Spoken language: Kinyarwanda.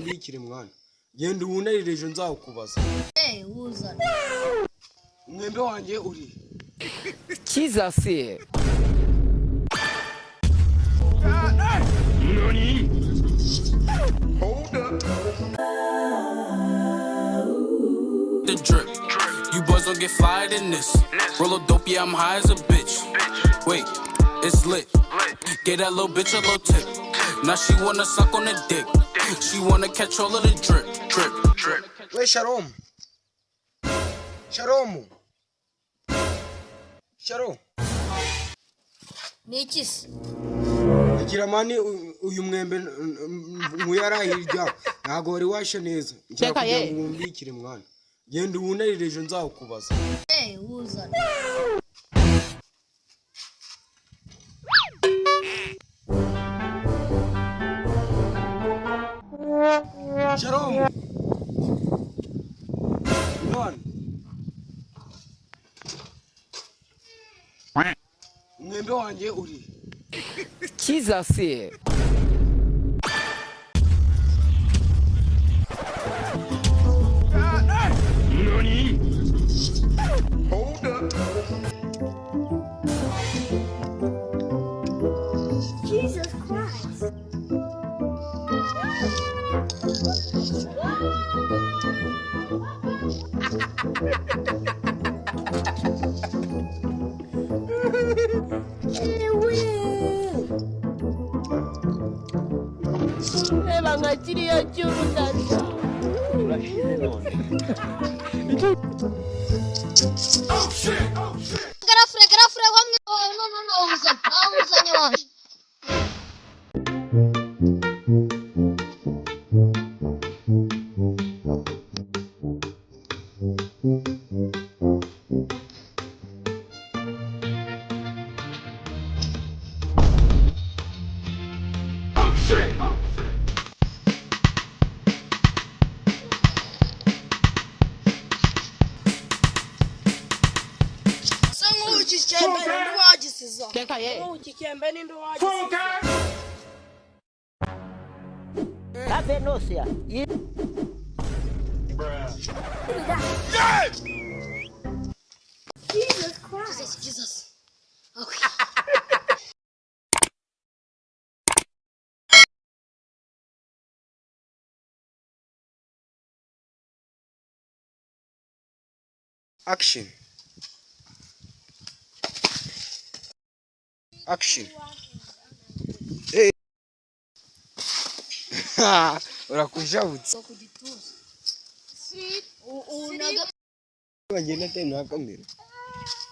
ngumbikire mwana. Genda ubunarire ejo nzakubaza. Wuzana. Umwembe wanjye uri. Jesus. Nani? Hold up. The drip. You boys don't get fired in this. Roll a dope, yeah, I'm high as a bitch. Wait, it's lit. Get that little bitch a little tip. Now she wanna suck on the dick. She wanna catch all of the drip, drip, drip. We Shalom. Shalom. Shalom. Nikisi. Igira mani uyu mwembe nguyara hirya ntago wari washe neza. Teka ye. Ngumbikire mwana. Genda ubunarire ejo nzakubaza. Wuzana. Shalom. None. Umwembe wanjye uri. Jesus. Nani? Hold up. Jesus Christ. Ebanga kiriya cy'urudasa. Garafure wamwe wuzanye waje. Teka ye. Avenosia. Jesus Christ. Jesus. Okay. Action. Action. Hey. Urakujabutse. Unaga. Wangena tena kamera.